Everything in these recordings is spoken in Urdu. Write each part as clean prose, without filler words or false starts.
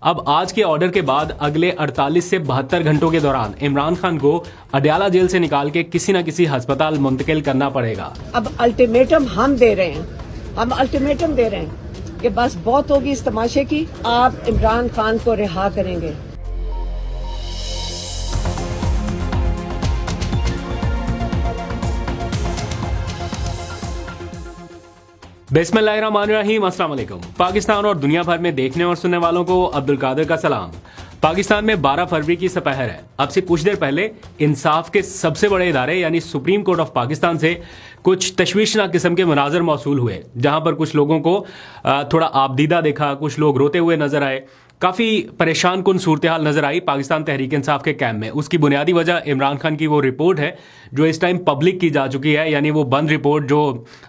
اب آج کے آرڈر کے بعد اگلے 48 سے 72 گھنٹوں کے دوران عمران خان کو اڈیالہ جیل سے نکال کے کسی نہ کسی ہسپتال منتقل کرنا پڑے گا۔ اب الٹیمیٹم ہم دے رہے ہیں کہ بس بہت ہوگی اس تماشے کی، آپ عمران خان کو رہا کریں گے۔ بسم اللہ الرحمن الرحیم، السلام علیکم۔ پاکستان اور دنیا بھر میں دیکھنے اور سننے والوں کو عبدالقادر کا سلام۔ پاکستان میں 12 فروری کی سپہر ہے۔ اب سے کچھ دیر پہلے انصاف کے سب سے بڑے ادارے یعنی سپریم کورٹ آف پاکستان سے کچھ تشویشناک قسم کے مناظر موصول ہوئے، جہاں پر کچھ لوگوں کو تھوڑا آبدیدہ دیکھا، کچھ لوگ روتے ہوئے نظر آئے، کافی پریشان کن صورتحال نظر آئی پاکستان تحریک انصاف کے کیمپ میں۔ اس کی بنیادی وجہ عمران خان کی وہ رپورٹ ہے جو اس ٹائم پبلک کی جا چکی ہے، یعنی وہ بند رپورٹ جو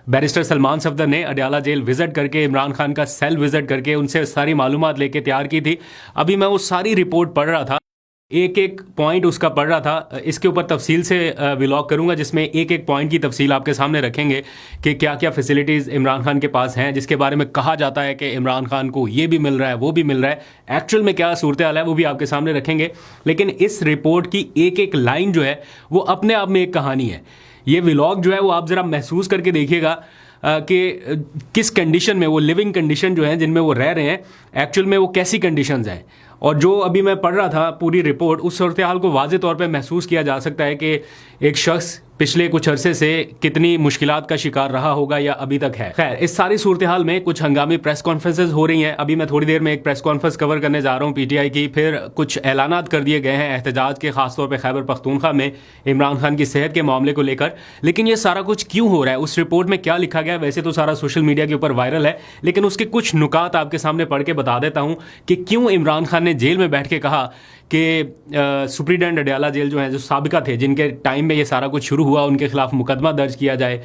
بیرسٹر سلمان صفدر نے اڈیالہ جیل وزٹ کر کے، عمران خان کا سیل وزٹ کر کے ان سے ساری معلومات لے کے تیار کی تھی۔ ابھی میں وہ ساری رپورٹ پڑھ رہا تھا، ایک ایک پوائنٹ اس کا پڑھ رہا تھا۔ اس کے اوپر تفصیل سے ولاگ کروں گا جس میں ایک ایک پوائنٹ کی تفصیل آپ کے سامنے رکھیں گے کہ کیا کیا فیسلٹیز عمران خان کے پاس ہیں، جس کے بارے میں کہا جاتا ہے کہ عمران خان کو یہ بھی مل رہا ہے، وہ بھی مل رہا ہے، ایکچوئل میں کیا صورتحال ہے وہ بھی آپ کے سامنے رکھیں گے۔ لیکن اس رپورٹ کی ایک ایک لائن جو ہے وہ اپنے آپ میں ایک کہانی ہے۔ یہ ولاگ جو ہے وہ آپ ذرا محسوس کر کے دیکھیے گا کہ کس کنڈیشن میں، وہ لیونگ کنڈیشن جو ہیں جن میں وہ رہ رہے ہیں، ایکچوئل میں وہ کیسی کنڈیشنز ہیں۔ اور جو ابھی میں پڑھ رہا تھا پوری رپورٹ، اس صورتحال کو واضح طور پہ محسوس کیا جا سکتا ہے کہ ایک شخص پچھلے کچھ عرصے سے کتنی مشکلات کا شکار رہا ہوگا یا ابھی تک ہے۔ خیر، اس ساری صورتحال میں کچھ ہنگامی پریس کانفرنسز ہو رہی ہیں۔ ابھی میں تھوڑی دیر میں ایک پریس کانفرنس کور کرنے جا رہا ہوں PTI کی، پھر کچھ اعلانات کر دیے گئے ہیں احتجاج کے، خاص طور پہ خیبر پختونخوا میں عمران خان کی صحت کے معاملے کو لے کر۔ لیکن یہ سارا کچھ کیوں ہو رہا ہے، اس رپورٹ میں کیا لکھا گیا ہے، ویسے تو سارا سوشل میڈیا کے اوپر وائرل ہے، لیکن اس کے کچھ نکات آپ کے سامنے پڑھ کے بتا دیتا ہوں کہ کیوں عمران خان نے جیل میں بیٹھ کے کہا کہ سپرنٹینڈنٹ اڈیالہ جیل جو ہیں، جو سابقہ تھے، جن کے ٹائم میں یہ سارا کچھ شروع ہوا، ان کے خلاف مقدمہ درج کیا جائے۔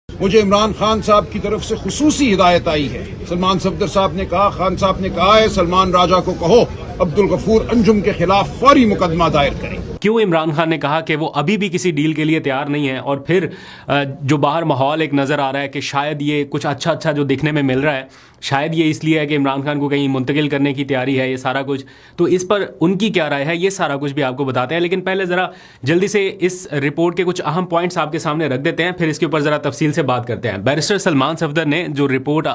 مجھے عمران خان صاحب کی طرف سے خصوصی ہدایت آئی ہے۔ سلمان صفدر صاحب نے کہا، خان صاحب نے کہا ہے سلمان راجہ کو کہو عبدالغفور انجم کے خلاف فوری مقدمہ دائر کریں۔ کیوں عمران خان نے کہا کہ وہ ابھی بھی کسی ڈیل کے لیے تیار نہیں ہے، اور پھر جو باہر ماحول ایک نظر آ رہا ہے کہ شاید یہ کچھ اچھا جو دیکھنے میں مل رہا ہے، شاید یہ اس لیے ہے کہ عمران خان کو کہیں منتقل کرنے کی تیاری ہے، یہ سارا کچھ، تو اس پر ان کی کیا رائے ہے، یہ سارا کچھ بھی آپ کو بتاتے ہیں۔ لیکن پہلے ذرا جلدی سے اس رپورٹ کے کچھ اہم پوائنٹس آپ کے سامنے رکھ دیتے ہیں، پھر اس کے اوپر ذرا تفصیل سے بات کرتے ہیں۔ بیرسٹر سلمان صفدر نے جو رپورٹ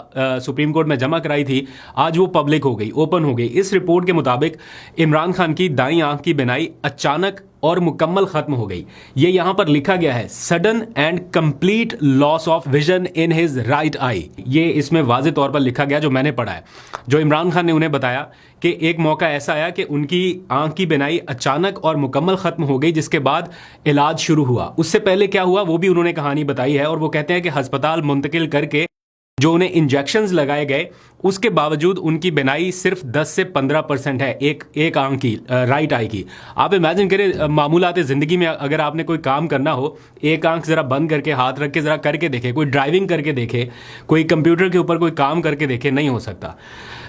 سپریم کورٹ میں جمع کرائی تھی، آج وہ پبلک ہو گئی، اوپن ہو گئی۔ اس رپورٹ کے مطابق عمران خان کی دائیں آنکھ کی بینائی اچانک اور مکمل ختم ہو گئی۔ یہ یہاں پر لکھا گیا ہے، sudden and complete loss of vision in his right eye. یہ اس میں واضح طور پر لکھا گیا جو میں نے پڑھا ہے، جو عمران خان نے انہیں بتایا کہ ایک موقع ایسا آیا کہ ان کی آنکھ کی بینائی اچانک اور مکمل ختم ہو گئی، جس کے بعد علاج شروع ہوا۔ اس سے پہلے کیا ہوا وہ بھی انہوں نے کہانی بتائی ہے، اور وہ کہتے ہیں کہ ہسپتال منتقل کر کے جو انہیں انجیکشنز لگائے گئے، اس کے باوجود ان کی بینائی صرف 10 سے 15% ہے ایک آنکھ کی، رائٹ آئی کی۔ آپ امیجن کریں، معمولات زندگی میں اگر آپ نے کوئی کام کرنا ہو، ایک آنکھ ذرا بند کر کے ہاتھ رکھ کے ذرا کر کے دیکھے، کوئی ڈرائیونگ کر کے دیکھے، کوئی کمپیوٹر کے اوپر کوئی کام کر کے دیکھے، نہیں ہو سکتا۔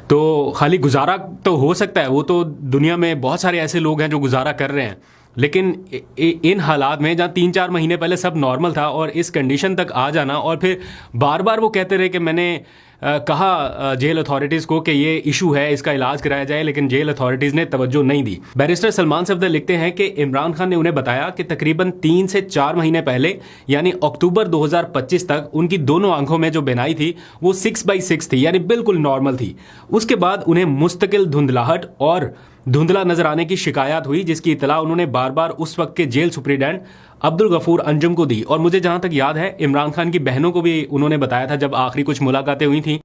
تو خالی گزارا تو ہو سکتا ہے، وہ تو دنیا میں بہت سارے ایسے لوگ ہیں جو گزارا کر رہے ہیں، لیکن ان حالات میں جہاں 3-4 مہینے پہلے سب نارمل تھا، اور اس کنڈیشن تک آ جانا، اور پھر بار بار وہ کہتے رہے کہ میں نے کہا جیل اتھارٹیز کو کہ یہ ایشو ہے، اس کا علاج کرایا جائے، لیکن جیل اتھارٹیز نے توجہ نہیں دی۔ بیرسٹر سلمان صفدر لکھتے ہیں کہ عمران خان نے انہیں بتایا کہ تقریباً 3 سے 4 مہینے پہلے، یعنی اکتوبر 2025 تک، ان کی دونوں آنکھوں میں جو بینائی تھی وہ 6/6 تھی، یعنی بالکل نارمل تھی۔ اس کے بعد انہیں مستقل دھندلاہٹ اور دھندلا نظر آنے کی شکایات ہوئی، جس کی اطلاع انہوں نے بار بار اس وقت کے جیل سپرنٹینڈنٹ عبدالغفور انجم کو دی، اور مجھے جہاں تک یاد ہے عمران خان کی بہنوں کو بھی انہوں نے بتایا تھا جب آخری کچھ ملاقاتیں ہوئی تھیں۔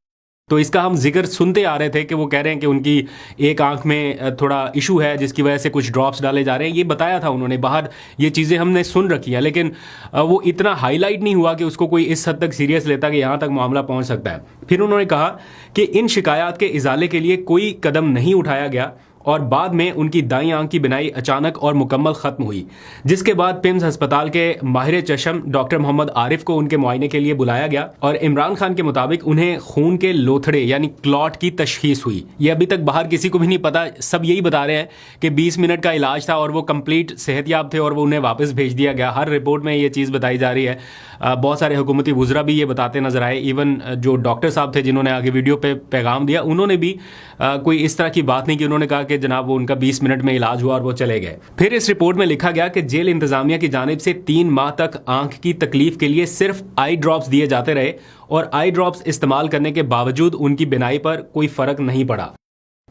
تو اس کا ہم ذکر سنتے آ رہے تھے کہ وہ کہہ رہے ہیں کہ ان کی ایک آنکھ میں تھوڑا ایشو ہے، جس کی وجہ سے کچھ ڈراپس ڈالے جا رہے ہیں، یہ بتایا تھا انہوں نے، باہر یہ چیزیں ہم نے سن رکھی ہیں، لیکن وہ اتنا ہائی لائٹ نہیں ہوا کہ اس کو کوئی اس حد تک سیریس لیتا کہ یہاں تک معاملہ پہنچ سکتا ہے۔ پھر انہوں نے کہا کہ ان شکایات کے ازالے کے لیے کوئی قدم نہیں اٹھایا گیا، اور بعد میں ان کی دائیں آنکھ کی بینائی اچانک اور مکمل ختم ہوئی، جس کے بعد پمز ہسپتال کے ماہر چشم ڈاکٹر محمد عارف کو ان کے معائنے کے لیے بلایا گیا اور عمران خان کے مطابق انہیں خون کے لوتھڑے یعنی کلاٹ کی تشخیص ہوئی۔ یہ ابھی تک باہر کسی کو بھی نہیں پتا، سب یہی بتا رہے ہیں کہ 20 منٹ کا علاج تھا اور وہ کمپلیٹ صحت یاب تھے اور وہ انہیں واپس بھیج دیا گیا۔ ہر رپورٹ میں یہ چیز بتائی جا رہی ہے، بہت سارے حکومتی وزراء بھی یہ بتاتے نظر آئے، ایون جو ڈاکٹر صاحب تھے جنہوں نے آگے ویڈیو پہ پیغام دیا انہوں نے بھی کوئی اس طرح کی بات نہیں کی، انہوں نے کہا کہ جناب وہ ان کا 20 منٹ میں علاج ہوا اور وہ چلے گئے۔ پھر اس رپورٹ میں لکھا گیا کہ جیل انتظامیہ کی جانب سے 3 ماہ تک آنکھ کی تکلیف کے لیے صرف آئی ڈراپس دیے جاتے رہے اور آئی ڈراپس استعمال کرنے کے باوجود ان کی بینائی پر کوئی فرق نہیں پڑا۔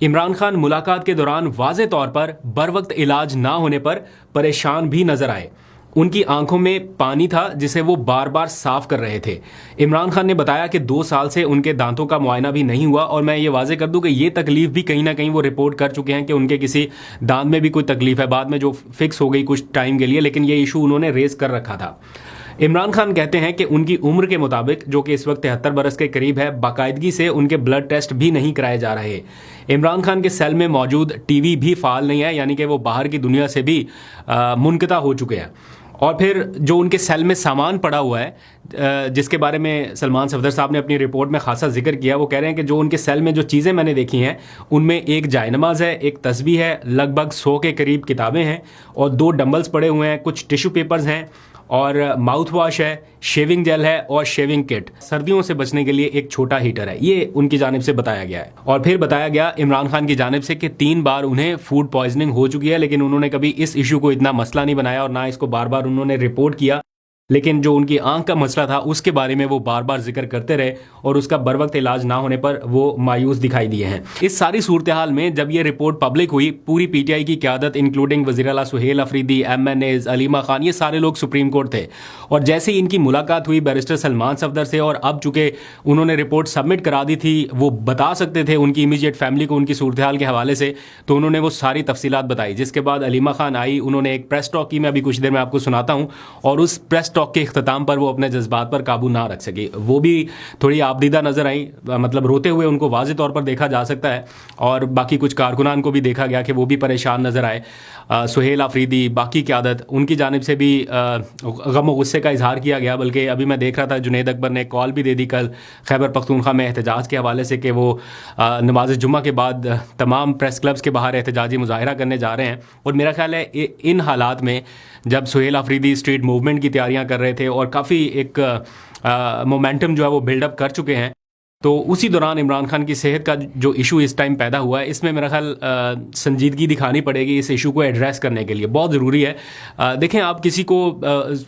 عمران خان ملاقات کے دوران واضح طور پر بر وقت علاج نہ ہونے پر پریشان بھی نظر آئے۔ ان کی آنکھوں میں پانی تھا جسے وہ بار بار صاف کر رہے تھے۔ عمران خان نے بتایا کہ 2 سال سے ان کے دانتوں کا معائنہ بھی نہیں ہوا، اور میں یہ واضح کر دوں کہ یہ تکلیف بھی کہیں نہ کہیں وہ رپورٹ کر چکے ہیں کہ ان کے کسی دانت میں بھی کوئی تکلیف ہے، بعد میں جو فکس ہو گئی کچھ ٹائم کے لیے، لیکن یہ ایشو انہوں نے ریز کر رکھا تھا۔ عمران خان کہتے ہیں کہ ان کی عمر کے مطابق جو کہ اس وقت 73 برس کے قریب ہے، باقاعدگی سے ان کے بلڈ ٹیسٹ بھی نہیں کرائے جا رہے۔ عمران خان کے سیل میں موجود ٹی وی بھی فعال نہیں ہے، یعنی کہ وہ باہر کی دنیا سے بھی منقطع ہو چکے ہیں۔ اور پھر جو ان کے سیل میں سامان پڑا ہوا ہے، جس کے بارے میں سلمان صفدر صاحب نے اپنی رپورٹ میں خاصا ذکر کیا، وہ کہہ رہے ہیں کہ جو ان کے سیل میں جو چیزیں میں نے دیکھی ہیں ان میں ایک جائے نماز ہے، ایک تسبیح ہے، لگ بھگ 100 کے قریب کتابیں ہیں اور 2 ڈمبلز پڑے ہوئے ہیں، کچھ ٹیشو پیپرز ہیں اور ماؤتھ واش ہے، شیونگ جیل ہے اور شیونگ کٹ، سردیوں سے بچنے کے لیے ایک چھوٹا ہیٹر ہے۔ یہ ان کی جانب سے بتایا گیا ہے۔ اور پھر بتایا گیا عمران خان کی جانب سے کہ 3 بار انہیں فوڈ پوائزننگ ہو چکی ہے، لیکن انہوں نے کبھی اس ایشو کو اتنا مسئلہ نہیں بنایا اور نہ اس کو بار بار انہوں نے رپورٹ کیا، لیکن جو ان کی آنکھ کا مسئلہ تھا اس کے بارے میں وہ بار بار ذکر کرتے رہے اور اس کا بر وقت علاج نہ ہونے پر وہ مایوس دکھائی دیے ہیں۔ اس ساری صورتحال میں جب یہ رپورٹ پبلک ہوئی، پوری پی ٹی آئی کی قیادت انکلوڈنگ وزیر اعلیٰ Sohail Afridi, MNAs, Aleema Khan, یہ سارے لوگ سپریم کورٹ تھے، اور جیسے ہی ان کی ملاقات ہوئی بیرسٹر سلمان صفدر سے، اور اب چونکہ انہوں نے رپورٹ سبمٹ کرا دی تھی، وہ بتا سکتے تھے ان کی امیجیٹ فیملی کو ان کی صورتحال کے حوالے سے، تو انہوں نے وہ ساری تفصیلات بتائی۔ جس کے بعد علیمہ خان آئی، انہوں نے ایک پریس ٹاک کی، میں ابھی کچھ دیر میں آپ کو سناتا ہوں، اور اس پریس ٹاک کے اختتام پر وہ اپنے جذبات پر قابو نہ رکھ سکی، وہ بھی تھوڑی آبدیدہ نظر آئی، مطلب روتے ہوئے ان کو واضح طور پر دیکھا جا سکتا ہے، اور باقی کچھ کارکنان کو بھی دیکھا گیا کہ وہ بھی پریشان نظر آئے۔ سہیل افریدی، باقی قیادت، ان کی جانب سے بھی غم و غصے کا اظہار کیا گیا، بلکہ ابھی میں دیکھ رہا تھا جنید اکبر نے کال بھی دے دی کل خیبر پختونخوا میں احتجاج کے حوالے سے کہ وہ نماز جمعہ کے بعد تمام پریس کلبز کے باہر احتجاجی مظاہرہ کرنے جا رہے ہیں، اور میرا خیال ہے ان حالات میں جب سہیل افریدی اسٹریٹ موومنٹ کی تیاریاں کر رہے تھے اور کافی ایک مومنٹم جو ہے وہ بلڈ اپ کر چکے ہیں، تو اسی دوران عمران خان کی صحت کا جو ایشو اس ٹائم پیدا ہوا ہے، اس میں میرا خیال سنجیدگی دکھانی پڑے گی اس ایشو کو ایڈریس کرنے کے لیے، بہت ضروری ہے۔ دیکھیں، آپ کسی کو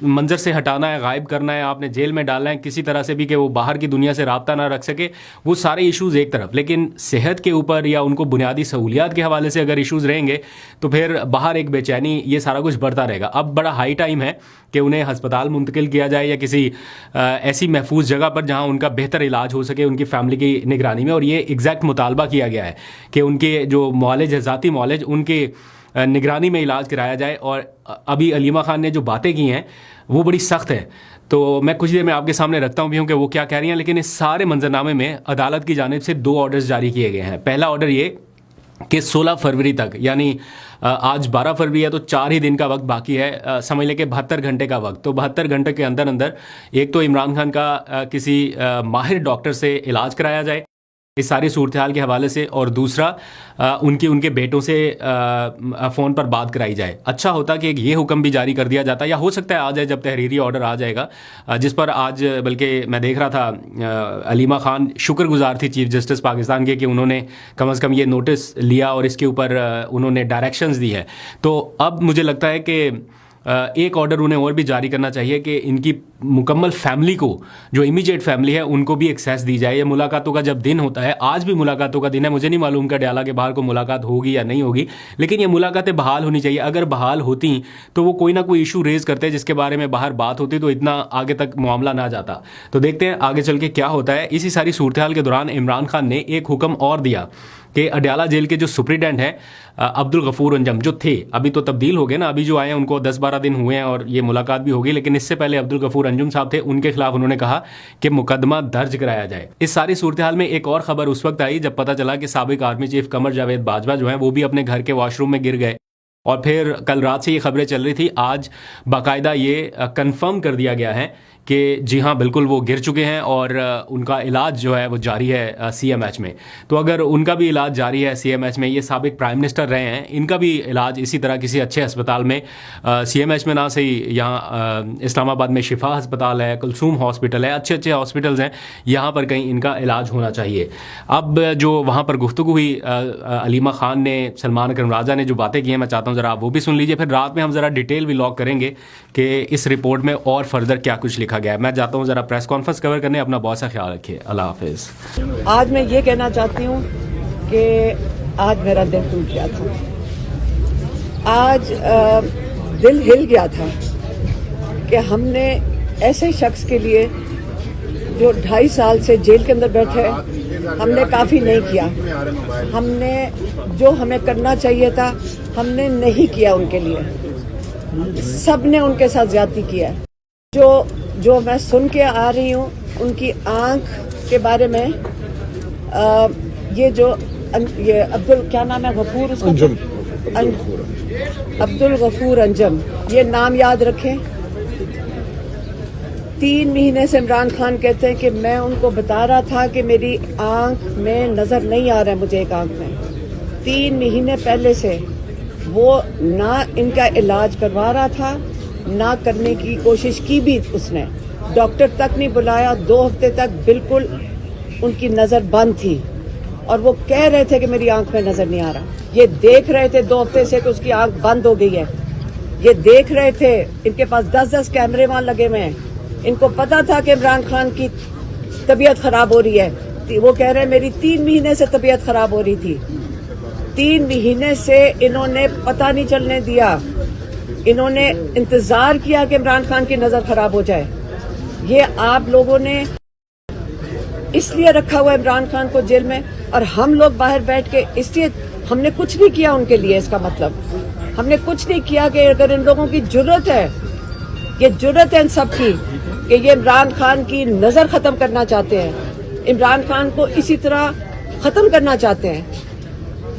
منظر سے ہٹانا ہے، غائب کرنا ہے، آپ نے جیل میں ڈالنا ہے کسی طرح سے بھی کہ وہ باہر کی دنیا سے رابطہ نہ رکھ سکے، وہ سارے ایشوز ایک طرف، لیکن صحت کے اوپر یا ان کو بنیادی سہولیات کے حوالے سے اگر ایشوز رہیں گے تو پھر باہر ایک بے چینی، یہ سارا کچھ بڑھتا رہے گا۔ اب بڑا ہائی ٹائم ہے کہ انہیں ہسپتال منتقل کیا جائے یا کسی ایسی محفوظ جگہ پر جہاں ان کا بہتر علاج ہو سکے ان کی فیملی کی نگرانی میں، اور یہ ایگزیکٹ مطالبہ کیا گیا ہے کہ ان کے جو معالج ہے، ذاتی معالج، ان کے نگرانی میں علاج کرایا جائے۔ اور ابھی علیمہ خان نے جو باتیں کی ہیں وہ بڑی سخت ہیں، تو میں کچھ دیر میں آپ کے سامنے رکھتا ہوں بھی ہوں کہ وہ کیا کہہ رہی ہیں، لیکن اس سارے منظرنامے میں عدالت کی جانب سے 2 آرڈرز جاری کیے گئے ہیں۔ پہلا آرڈر یہ کہ 16 فروری تک، یعنی آج 12 فروری ہے تو 4 ہی دن کا وقت باقی ہے، سمجھ لیں کہ 72 گھنٹے کا وقت، تو 72 گھنٹے کے اندر ایک تو عمران خان کا کسی ماہر ڈاکٹر سے علاج کرایا جائے اس ساری صورتحال کے حوالے سے، اور دوسرا ان کے بیٹوں سے فون پر بات کرائی جائے۔ اچھا ہوتا کہ یہ حکم بھی جاری کر دیا جاتا، یا ہو سکتا ہے آ جائے جب تحریری آرڈر آ جائے گا، جس پر آج بلکہ میں دیکھ رہا تھا علیمہ خان شکر گزار تھی چیف جسٹس پاکستان کے کہ انہوں نے کم از کم یہ نوٹس لیا اور اس کے اوپر انہوں نے ڈائریکشنز دی ہے۔ تو اب مجھے لگتا ہے کہ ایک آرڈر انہیں اور بھی جاری کرنا چاہیے کہ ان کی مکمل فیملی کو، جو امیجیٹ فیملی ہے، ان کو بھی ایکسیس دی جائے۔ یہ ملاقاتوں کا جب دن ہوتا ہے، آج بھی ملاقاتوں کا دن ہے، مجھے نہیں معلوم کہ ڈیالہ کے باہر کو ملاقات ہوگی یا نہیں ہوگی، لیکن یہ ملاقاتیں بحال ہونی چاہیے۔ اگر بحال ہوتی تو وہ کوئی نہ کوئی ایشو ریز کرتے جس کے بارے میں باہر بات ہوتی، تو اتنا آگے تک معاملہ نہ جاتا۔ تو دیکھتے ہیں آگے چل کے کیا ہوتا ہے۔ اسی ساری صورتحال کے دوران عمران خان نے ایک حکم اور دیا کہ اڈیالہ جیل کے جو سپرنٹینڈنٹ ہیں عبدالغفور انجم، جو تھے، ابھی تو تبدیل ہو گئے نا، ابھی جو آئے ہیں ان کو 10-12 دن ہوئے ہیں اور یہ ملاقات بھی ہوگی، لیکن اس سے پہلے عبدالغفور انجم صاحب تھے, ان کے خلاف انہوں نے کہا کہ مقدمہ درج کرایا جائے. اس ساری صورتحال میں ایک اور خبر اس وقت آئی جب پتہ چلا کہ سابق آرمی چیف قمر جاوید باجوہ جو ہیں وہ بھی اپنے گھر کے واش روم میں گر گئے. اور پھر کل رات سے یہ خبریں چل رہی تھی, آج باقاعدہ یہ کنفرم کر دیا گیا ہے کہ جی ہاں بالکل وہ گر چکے ہیں اور ان کا علاج جو ہے وہ جاری ہے سی ایم ایچ میں. تو اگر ان کا بھی علاج جاری ہے سی ایم ایچ میں, یہ سابق پرائم منسٹر رہے ہیں, ان کا بھی علاج اسی طرح کسی اچھے ہسپتال میں سی ایم ایچ میں نہ صحیح, یہاں اسلام آباد میں شفا ہسپتال ہے, کلثوم ہاسپٹل ہے, اچھے اچھے ہاسپٹلز ہیں, یہاں پر کہیں ان کا علاج ہونا چاہیے. اب جو وہاں پر گفتگو ہوئی علیمہ خان نے, سلمان اکرم راجہ نے جو باتیں کی ہیں, میں چاہتا ہوں ذرا آپ وہ بھی سن لیجیے. پھر رات میں ہم ذرا ڈیٹیل ولاگ کریں گے کہ اس رپورٹ میں اور فردر کیا کچھ لکھا گیا ہے. میں چاہتا ہوں ذرا پریس کانفرنس کور کرنے, اپنا بہت سا خیال رکھیے. اللہ حافظ. آج میں یہ کہنا چاہتی ہوں کہ آج میرا دل ٹوٹ گیا تھا, آج دل ہل گیا تھا کہ ہم نے ایسے شخص کے لیے جو 2.5 سال سے جیل کے اندر بیٹھے, ہم نے کافی نہیں کیا, ہم نے جو ہمیں کرنا چاہیے تھا ہم نے نہیں کیا ان کے لیے. سب نے ان کے ساتھ زیادتی کیا ہے. جو میں سن کے آ رہی ہوں ان کی آنکھ کے بارے میں, یہ کیا نام ہے, غفور, اس کا عبد الغفور انجم, یہ نام یاد رکھیں. 3 مہینے سے عمران خان کہتے ہیں کہ میں ان کو بتا رہا تھا کہ میری آنکھ میں نظر نہیں آ رہا ہے, مجھے ایک آنکھ میں. 3 مہینے پہلے سے وہ نہ ان کا علاج کروا رہا تھا, نہ کرنے کی کوشش کی بھی اس نے, ڈاکٹر تک نہیں بلایا. 2 ہفتے تک بالکل ان کی نظر بند تھی اور وہ کہہ رہے تھے کہ میری آنکھ میں نظر نہیں آ رہا. یہ دیکھ رہے تھے 2 ہفتے سے کہ اس کی آنکھ بند ہو گئی ہے, یہ دیکھ رہے تھے. ان کے پاس 10 کیمرے وہاں لگے ہوئے ہیں. ان کو پتا تھا کہ عمران خان کی طبیعت خراب ہو رہی ہے. وہ کہہ رہے ہیں میری 3 مہینے سے طبیعت خراب ہو رہی تھی. 3 مہینے سے انہوں نے پتہ نہیں چلنے دیا, انہوں نے انتظار کیا کہ عمران خان کی نظر خراب ہو جائے. یہ آپ لوگوں نے اس لیے رکھا ہوا عمران خان کو جیل میں, اور ہم لوگ باہر بیٹھ کے اس لیے ہم نے کچھ نہیں کیا ان کے لیے. اس کا مطلب ہم نے کچھ نہیں کیا کہ اگر ان لوگوں کی جرت ہے, یہ جرت ہے ان سب کی کہ یہ عمران خان کی نظر ختم کرنا چاہتے ہیں, عمران خان کو اسی طرح ختم کرنا چاہتے ہیں.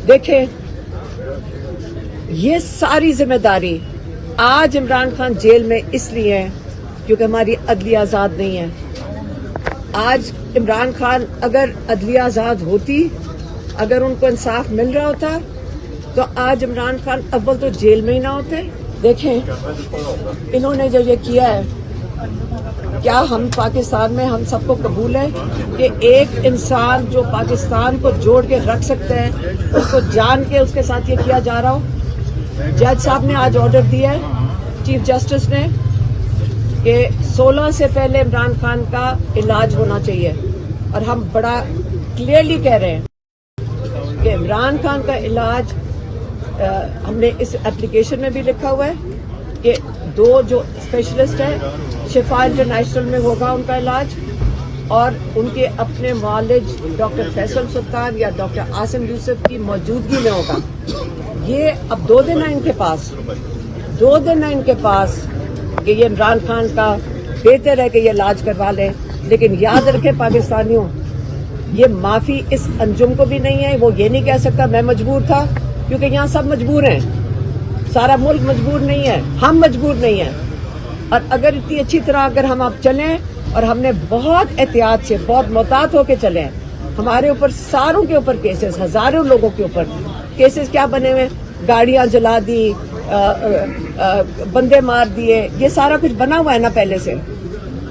دیکھیں یہ ساری ذمہ داری آج عمران خان جیل میں اس لیے ہے کیونکہ ہماری عدلیہ آزاد نہیں ہے. آج عمران خان اگر عدلیہ آزاد ہوتی, اگر ان کو انصاف مل رہا ہوتا تو آج عمران خان اول تو جیل میں ہی نہ ہوتے. دیکھیں انہوں نے جو یہ کیا ہے, کیا ہم پاکستان میں ہم سب کو قبول ہے کہ ایک انسان جو پاکستان کو جوڑ کے رکھ سکتے ہیں اس کو جان کے اس کے ساتھ یہ کیا جا رہا ہو؟ جج صاحب نے آج آرڈر دیا ہے, چیف جسٹس نے, کہ 16 سے پہلے عمران خان کا علاج ہونا چاہیے. اور ہم بڑا کلیئرلی کہہ رہے ہیں کہ عمران خان کا علاج, ہم نے اس اپلیکیشن میں بھی لکھا ہوا ہے کہ 2 جو اسپیشلسٹ ہیں, شفا انٹرنیشنل میں ہوگا ان کا علاج, اور ان کے اپنے معالج ڈاکٹر فیصل سلطان یا ڈاکٹر عاصم یوسف کی موجودگی میں ہوگا. یہ اب 2 دن ہیں ان کے پاس, 2 دن ہیں ان کے پاس کہ یہ عمران خان کا بہتر ہے کہ یہ علاج کروا لیں. لیکن یاد رکھیں پاکستانیوں, یہ معافی اس انجم کو بھی نہیں ہے. وہ یہ نہیں کہہ سکتا میں مجبور تھا, کیونکہ یہاں سب مجبور ہیں, سارا ملک مجبور نہیں ہے, ہم مجبور نہیں ہیں. اور اگر اتنی اچھی طرح اگر ہم اب چلیں, اور ہم نے بہت احتیاط سے بہت محتاط ہو کے چلیں, ہمارے اوپر ساروں کے اوپر کیسز, ہزاروں لوگوں کے اوپر کیسز کیا بنے ہوئے, گاڑیاں جلا دی, بندے مار دیے, یہ سارا کچھ بنا ہوا ہے نا پہلے سے,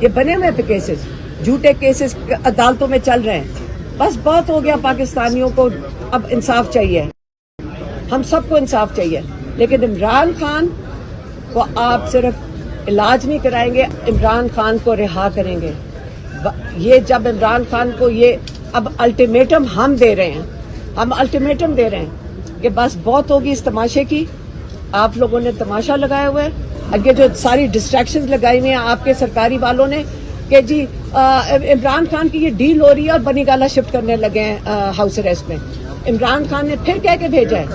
یہ بنے ہوئے پہ کیسز, جھوٹے کیسز عدالتوں میں چل رہے ہیں. بس بہت ہو گیا. پاکستانیوں کو اب انصاف چاہیے, ہم سب کو انصاف چاہیے. لیکن عمران خان کو آپ صرف علاج نہیں کرائیں گے, عمران خان کو رہا کریں گے. یہ جب عمران خان کو یہ اب الٹیمیٹم ہم دے رہے ہیں, ہم الٹیمیٹم دے رہے ہیں کہ بس بہت ہوگی اس تماشے کی. آپ لوگوں نے تماشا لگایا ہوا ہے, اگے جو ساری ڈسٹریکشنز لگائی ہوئی ہیں آپ کے سرکاری والوں نے کہ جی عمران خان کی یہ ڈیل ہو رہی ہے اور بنی گالا شفٹ کرنے لگے ہیں ہاؤس اریسٹ میں. عمران خان نے پھر کہہ کے بھیجا ہے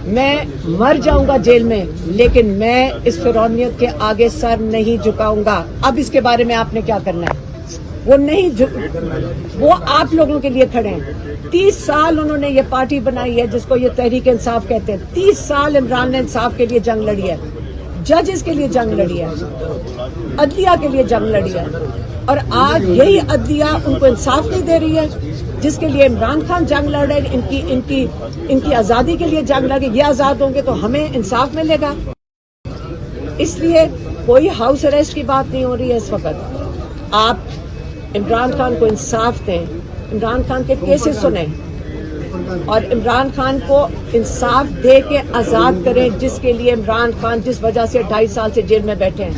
میں مر جاؤں گا جیل میں لیکن میں اس فرعونیت کے آگے سر نہیں جھکاؤں گا. اب اس کے بارے میں آپ نے کیا کرنا ہے؟ وہ آپ لوگوں کے لیے کھڑے ہیں. 30 سال انہوں نے یہ پارٹی بنائی ہے جس کو یہ تحریک انصاف کہتے ہیں. 30 سال عمران نے انصاف کے لیے جنگ لڑی ہے, ججز کے لیے جنگ لڑی ہے, عدلیہ کے لیے جنگ لڑی ہے, اور آج یہی عدلیہ ان کو انصاف نہیں دے رہی ہے جس کے لیے عمران خان جنگ لڑ رہے ہیں. ان کی آزادی کے لیے جنگ لڑے. یہ آزاد ہوں گے تو ہمیں انصاف ملے گا. اس لیے کوئی ہاؤس اریسٹ کی بات نہیں ہو رہی ہے اس وقت. آپ عمران خان کو انصاف دیں, عمران خان کے کیسز سنیں اور عمران خان کو انصاف دے کے آزاد کریں جس کے لیے عمران خان جس وجہ سے 2.5 سال سے جیل میں بیٹھے ہیں.